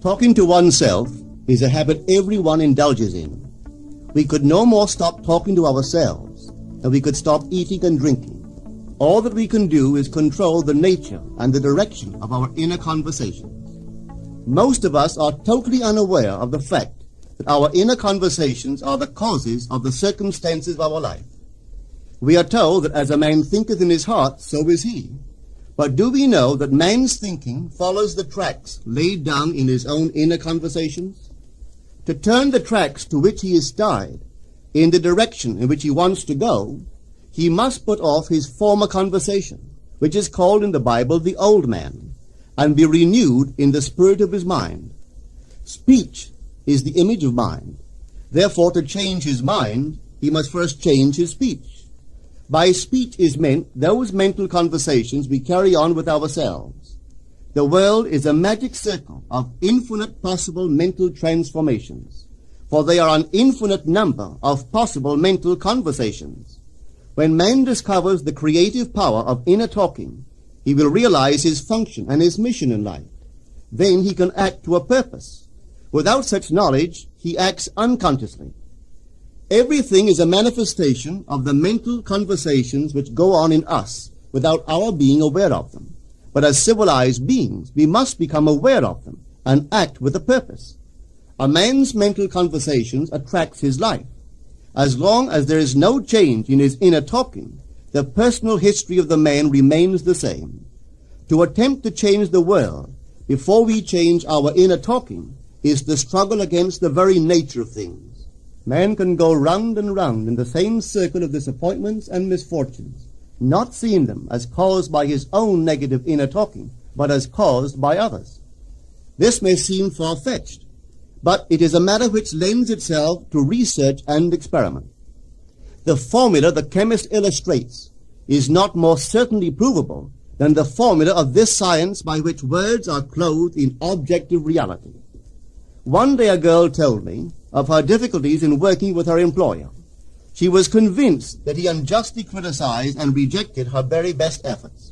Talking to oneself is a habit everyone indulges in. We could no more stop talking to ourselves than we could stop eating and drinking. All that we can do is control the nature and the direction of our inner conversations. Most of us are totally unaware of the fact that our inner conversations are the causes of the circumstances of our life. We are told that as a man thinketh in his heart, so is he. But do we know that man's thinking follows the tracks laid down in his own inner conversations? To turn the tracks to which he is tied in the direction in which he wants to go, he must put off his former conversation, which is called in the Bible the old man, and be renewed in the spirit of his mind. Speech is the image of mind. Therefore, to change his mind, he must first change his speech. By speech is meant those mental conversations we carry on with ourselves. The world is a magic circle of infinite possible mental transformations, for there are an infinite number of possible mental conversations. When man discovers the creative power of inner talking, he will realize his function and his mission in life. Then he can act to a purpose. Without such knowledge, he acts unconsciously. Everything is a manifestation of the mental conversations which go on in us without our being aware of them. But as civilized beings, we must become aware of them and act with a purpose. A man's mental conversations attracts his life. As long as there is no change in his inner talking, the personal history of the man remains the same. To attempt to change the world before we change our inner talking is the struggle against the very nature of things. Man can go round and round in the same circle of disappointments and misfortunes, not seeing them as caused by his own negative inner talking, but as caused by others. This may seem far-fetched, but it is a matter which lends itself to research and experiment. The formula the chemist illustrates is not more certainly provable than the formula of this science by which words are clothed in objective reality. One day a girl told me of her difficulties in working with her employer. She was convinced that he unjustly criticized and rejected her very best efforts.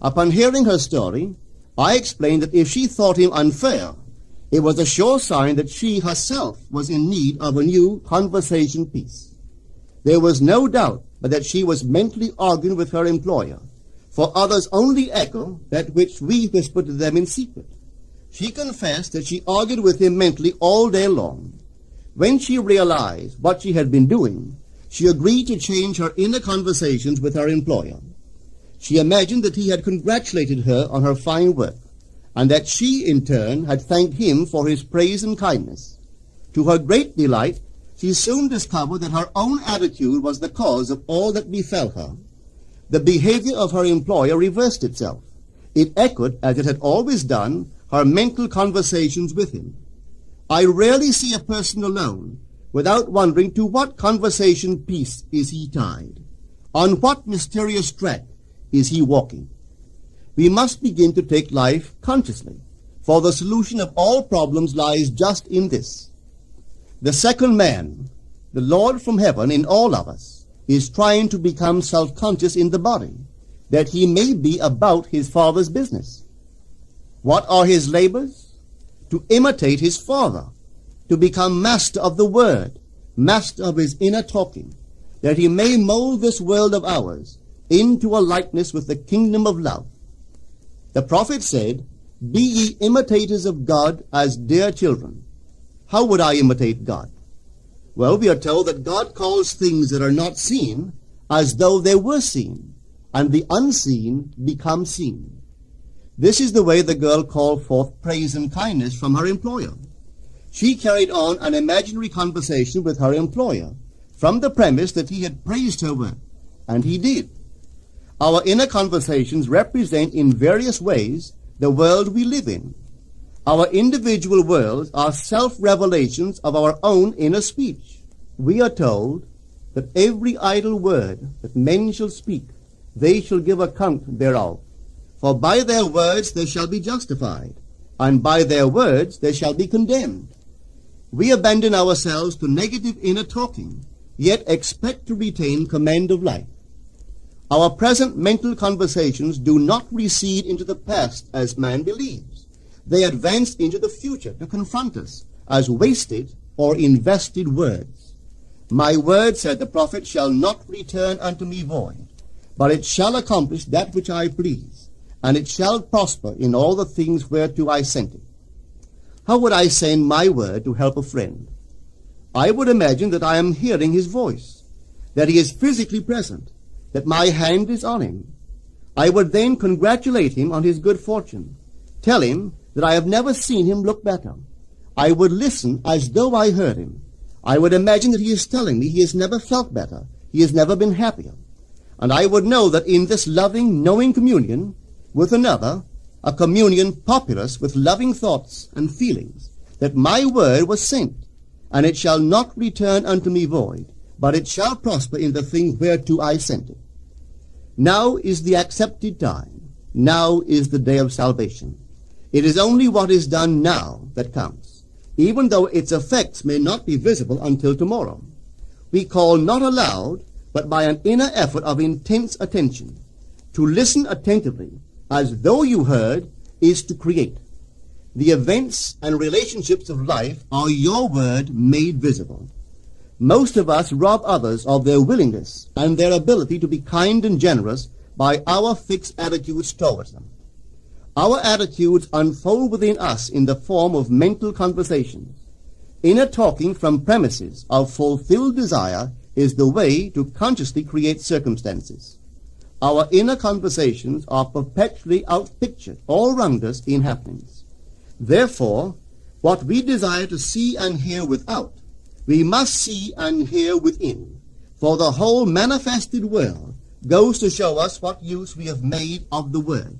Upon hearing her story, I explained that if she thought him unfair, it was a sure sign that she herself was in need of a new conversation piece. There was no doubt but that she was mentally arguing with her employer, for others only echo that which we whisper to them in secret. She confessed that she argued with him mentally all day long. When she realized what she had been doing, she agreed to change her inner conversations with her employer. She imagined that he had congratulated her on her fine work, and that she, in turn, had thanked him for his praise and kindness. To her great delight, she soon discovered that her own attitude was the cause of all that befell her. The behavior of her employer reversed itself. It echoed, as it had always done, her mental conversations with him. I rarely see a person alone without wondering to what conversation piece is he tied. On what mysterious track is he walking? We must begin to take life consciously, for the solution of all problems lies just in this. The second man, the Lord from heaven in all of us, is trying to become self-conscious in the body, that he may be about his Father's business. What are his labors? To imitate his Father, to become master of the Word, master of his inner talking, that he may mold this world of ours into a likeness with the kingdom of love. The prophet said, "Be ye imitators of God as dear children." How would I imitate God? Well, we are told that God calls things that are not seen as though they were seen, and the unseen become seen. This is the way the girl called forth praise and kindness from her employer. She carried on an imaginary conversation with her employer from the premise that he had praised her work, and he did. Our inner conversations represent in various ways the world we live in. Our individual worlds are self-revelations of our own inner speech. We are told that every idle word that men shall speak, they shall give account thereof. For by their words they shall be justified, and by their words they shall be condemned. We abandon ourselves to negative inner talking, yet expect to retain command of life. Our present mental conversations do not recede into the past as man believes, They advance into the future to confront us as wasted or invested words. My word, said the prophet, shall not return unto me void, but it shall accomplish that which I please, and it shall prosper in all the things whereto I sent it. How would I send my word to help a friend? I would imagine that I am hearing his voice, that he is physically present, that my hand is on him. I would then congratulate him on his good fortune, tell him that I have never seen him look better. I would listen as though I heard him. I would imagine that he is telling me he has never felt better, he has never been happier. And I would know that in this loving, knowing communion with another, a communion populous with loving thoughts and feelings, that my word was sent, and it shall not return unto me void, but it shall prosper in the thing whereto I sent it. Now is the accepted time. Now is the day of salvation. It is only what is done now that counts, even though its effects may not be visible until tomorrow. We call not aloud, but by an inner effort of intense attention. To listen attentively, as though you heard, is to create. The events and relationships of life are your word made visible. Most of us rob others of their willingness and their ability to be kind and generous by our fixed attitudes towards them. Our attitudes unfold within us in the form of mental conversations. Inner talking from premises of fulfilled desire is the way to consciously create circumstances. Our inner conversations are perpetually outpictured all round us in happenings. Therefore, what we desire to see and hear without, we must see and hear within, for the whole manifested world goes to show us what use we have made of the word.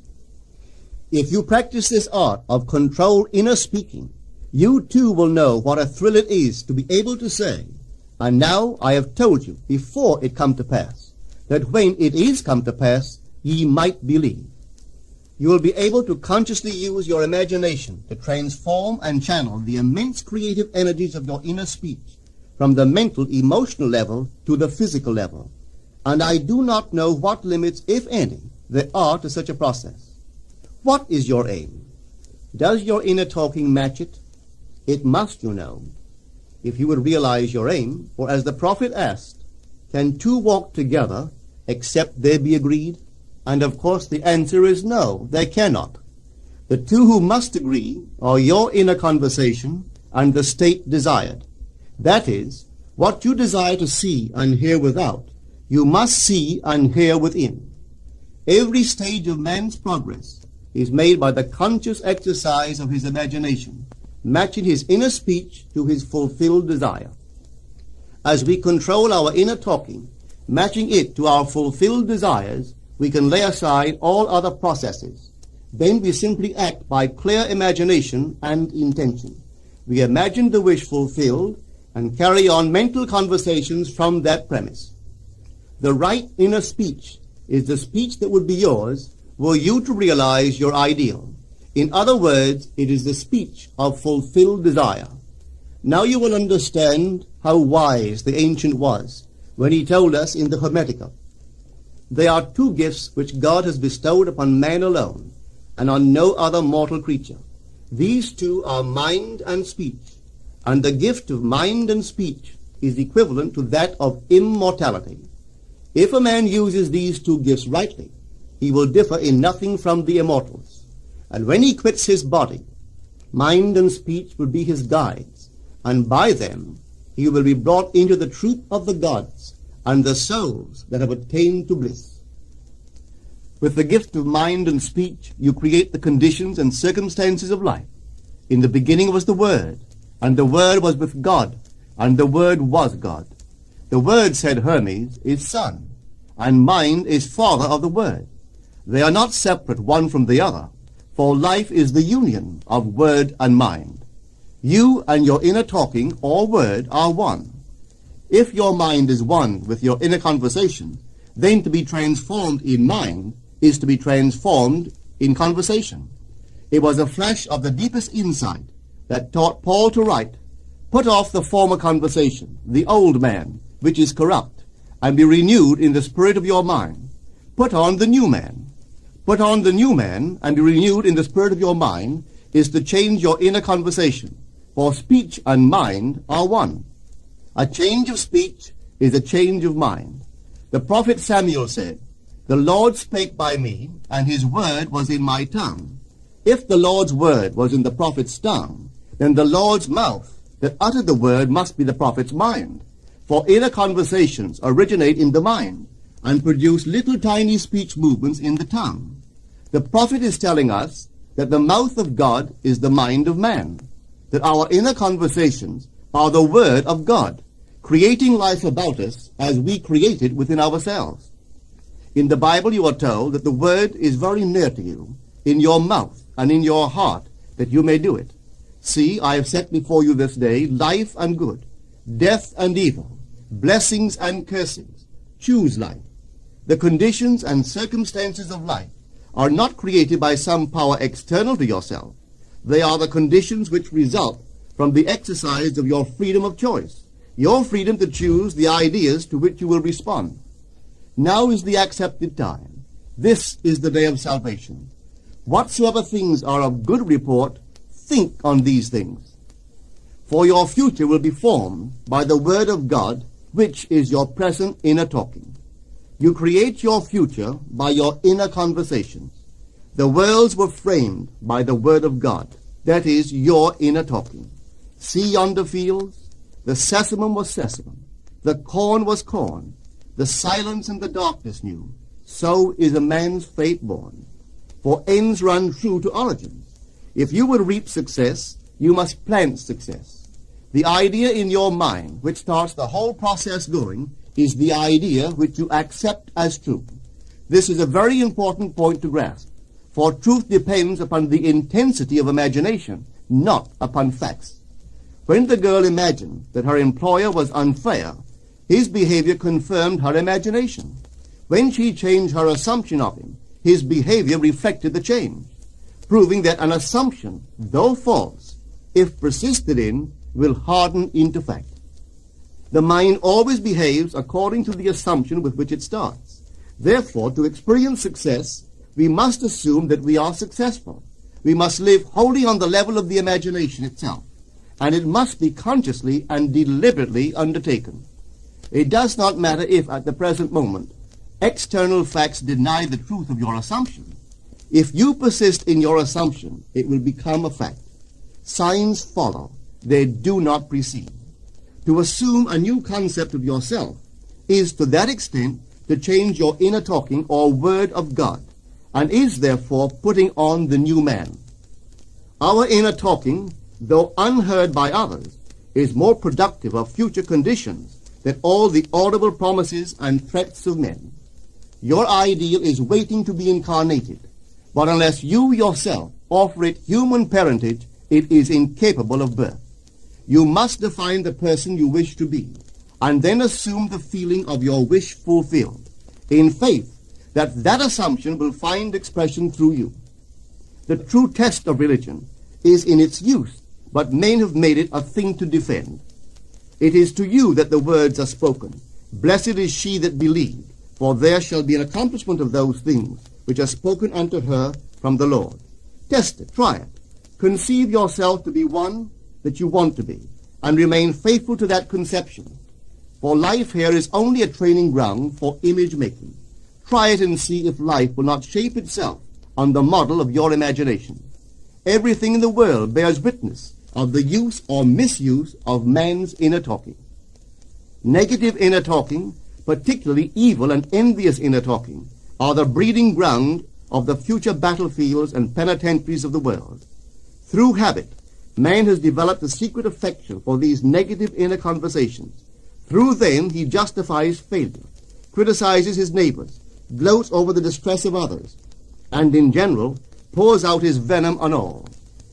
If you practice this art of controlled inner speaking, you too will know what a thrill it is to be able to say, and now I have told you before it come to pass, that when it is come to pass, ye might believe. You will be able to consciously use your imagination to transform and channel the immense creative energies of your inner speech from the mental, emotional level to the physical level. And I do not know what limits, if any, there are to such a process. What is your aim? Does your inner talking match it? It must, you know. If you would realize your aim, for as the prophet asked, can two walk together except they be agreed? And of course the answer is no, they cannot. The two who must agree are your inner conversation and the state desired. That is, what you desire to see and hear without, you must see and hear within. Every stage of man's progress is made by the conscious exercise of his imagination, matching his inner speech to his fulfilled desire. As we control our inner talking, matching it to our fulfilled desires, we can lay aside all other processes. Then we simply act by clear imagination and intention. We imagine the wish fulfilled and carry on mental conversations from that premise. The right inner speech is the speech that would be yours were you to realize your ideal. In other words, it is the speech of fulfilled desire. Now you will understand how wise the ancient was when he told us in the Hermetica, there are two gifts which God has bestowed upon man alone, and on no other mortal creature. These two are mind and speech, and the gift of mind and speech is equivalent to that of immortality. If a man uses these two gifts rightly, he will differ in nothing from the immortals. And when he quits his body, mind and speech will be his guides, and by them he will be brought into the truth of the gods and the souls that have attained to bliss. With the gift of mind and speech, you create the conditions and circumstances of life. In the beginning was the Word, and the Word was with God, and the Word was God. The Word, said Hermes, is Son, and mind is Father of the Word. They are not separate one from the other, for life is the union of word and mind. You and your inner talking or word are one. If your mind is one with your inner conversation, then to be transformed in mind is to be transformed in conversation. It was a flash of the deepest insight that taught Paul to write, put off the former conversation, the old man, which is corrupt, and be renewed in the spirit of your mind. Put on the new man. Put on the new man and be renewed in the spirit of your mind, is to change your inner conversation, for speech and mind are one. A change of speech is a change of mind. The prophet Samuel said, "The Lord spake by me, and his word was in my tongue." If the Lord's word was in the prophet's tongue, then the Lord's mouth that uttered the word must be the prophet's mind. For inner conversations originate in the mind and produce little tiny speech movements in the tongue. The prophet is telling us that the mouth of God is the mind of man, that our inner conversations are the word of God, creating life about us as we create it within ourselves. In the Bible you are told that the word is very near to you, in your mouth and in your heart, that you may do it. See, I have set before you this day life and good, death and evil, blessings and cursings. Choose life. The conditions and circumstances of life are not created by some power external to yourself. They are the conditions which result from the exercise of your freedom of choice, your freedom to choose the ideas to which you will respond. Now is the accepted time. This is the day of salvation. Whatsoever things are of good report, think on these things. For your future will be formed by the word of God, which is your present inner talking. You create your future by your inner conversations. The worlds were framed by the word of God, that is, your inner talking. See yonder fields? The sesamum was sesamum, the corn was corn, the silence and the darkness knew. So is a man's fate born. For ends run true to origins. If you would reap success, you must plant success. The idea in your mind which starts the whole process going is the idea which you accept as true. This is a very important point to grasp, for truth depends upon the intensity of imagination, not upon facts. When the girl imagined that her employer was unfair, his behavior confirmed her imagination. When she changed her assumption of him, his behavior reflected the change, proving that an assumption, though false, if persisted in, will harden into fact. The mind always behaves according to the assumption with which it starts. Therefore, to experience success, we must assume that we are successful. We must live wholly on the level of the imagination itself, and it must be consciously and deliberately undertaken. It does not matter if, at the present moment, external facts deny the truth of your assumption. If you persist in your assumption, it will become a fact. Signs follow, they do not precede. To assume a new concept of yourself is to that extent to change your inner talking or word of God, and is therefore putting on the new man. Our inner talking, though unheard by others, is more productive of future conditions than all the audible promises and threats of men. Your ideal is waiting to be incarnated, but unless you yourself offer it human parentage, it is incapable of birth. You must define the person you wish to be, and then assume the feeling of your wish fulfilled, in faith that that assumption will find expression through you. The true test of religion is in its use, but men have made it a thing to defend. It is to you that the words are spoken. Blessed is she that believed, for there shall be an accomplishment of those things which are spoken unto her from the Lord. Test it, try it. Conceive yourself to be one that you want to be, and remain faithful to that conception. For life here is only a training ground for image making. Try it and see if life will not shape itself on the model of your imagination. Everything in the world bears witness of the use or misuse of man's inner talking. Negative inner talking, particularly evil and envious inner talking, are the breeding ground of the future battlefields and penitentiaries of the world. Through habit, man has developed a secret affection for these negative inner conversations. Through them he justifies failure, criticizes his neighbors, gloats over the distress of others, and in general pours out his venom on all.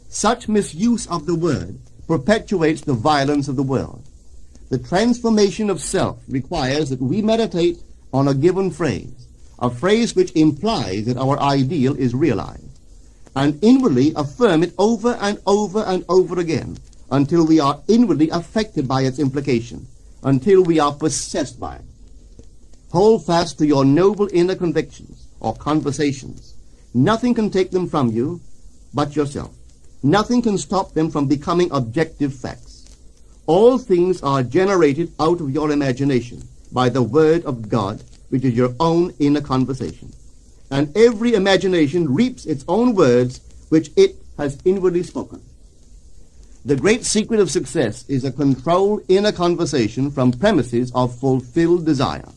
Such misuse of the word perpetuates the violence of the world. The transformation of self requires that we meditate on a given phrase, a phrase which implies that our ideal is realized, and inwardly affirm it over and over and over again until we are inwardly affected by its implication, until we are possessed by it. Hold fast to your noble inner convictions or conversations. Nothing can take them from you but yourself. Nothing can stop them from becoming objective facts. All things are generated out of your imagination by the Word of God, which is your own inner conversation. And every imagination reaps its own words, which it has inwardly spoken. The great secret of success is a controlled inner conversation from premises of fulfilled desire.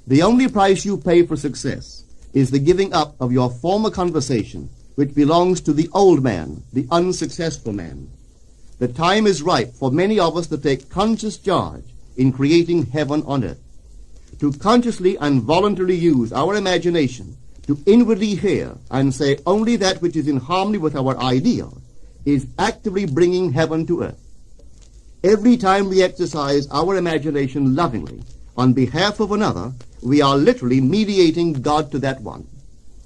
The only price you pay for success is the giving up of your former conversation, which belongs to the old man, the unsuccessful man. The time is ripe for many of us to take conscious charge in creating heaven on earth, to consciously and voluntarily use our imagination to inwardly hear and say only that which is in harmony with our ideal is actively bringing heaven to earth. Every time we exercise our imagination lovingly on behalf of another, we are literally mediating God to that one.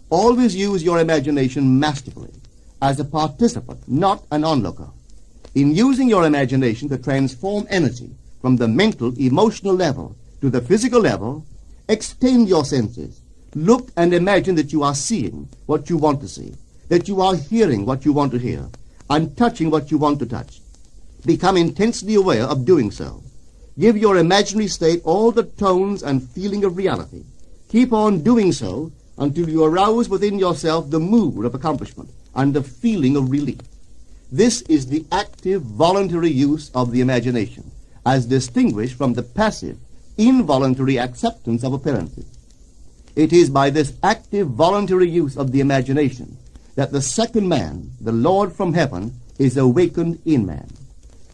Always use your imagination masterfully, as a participant, not an onlooker. In using your imagination to transform energy from the mental, emotional level to the physical level, extend your senses. Look and imagine that you are seeing what you want to see, that you are hearing what you want to hear, and touching what you want to touch. Become intensely aware of doing so. Give your imaginary state all the tones and feeling of reality. Keep on doing so until you arouse within yourself the mood of accomplishment and the feeling of relief. This is the active, voluntary use of the imagination, as distinguished from the passive, involuntary acceptance of appearances. It is by this active, voluntary use of the imagination that the second man, the Lord from heaven, is awakened in man.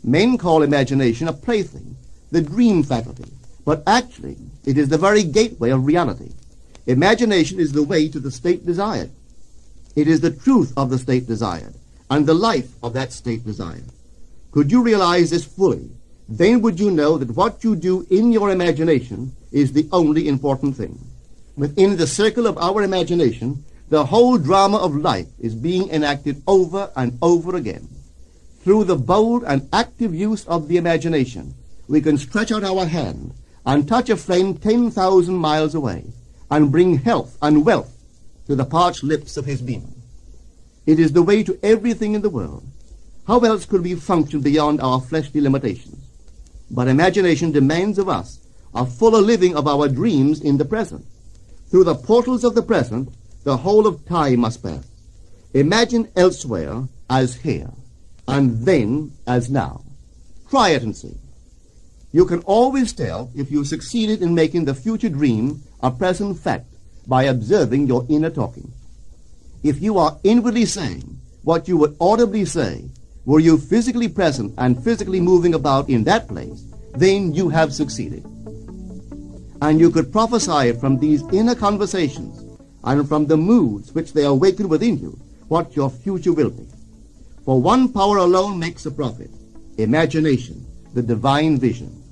Men call imagination a plaything, the dream faculty, but actually it is the very gateway of reality. Imagination is the way to the state desired. It is the truth of the state desired, and the life of that state desired. Could you realize this fully, then would you know that what you do in your imagination is the only important thing. Within the circle of our imagination, the whole drama of life is being enacted over and over again. Through the bold and active use of the imagination, we can stretch out our hand and touch a friend 10,000 miles away and bring health and wealth to the parched lips of his being. It is the way to everything in the world. How else could we function beyond our fleshly limitations? But imagination demands of us a fuller living of our dreams in the present. Through the portals of the present, the whole of time must pass. Imagine elsewhere as here, and then as now. Try it and see. You can always tell if you succeeded in making the future dream a present fact by observing your inner talking. If you are inwardly saying what you would audibly say, were you physically present and physically moving about in that place, then you have succeeded. And you could prophesy from these inner conversations and from the moods which they awaken within you what your future will be. For one power alone makes a prophet, imagination, the divine vision.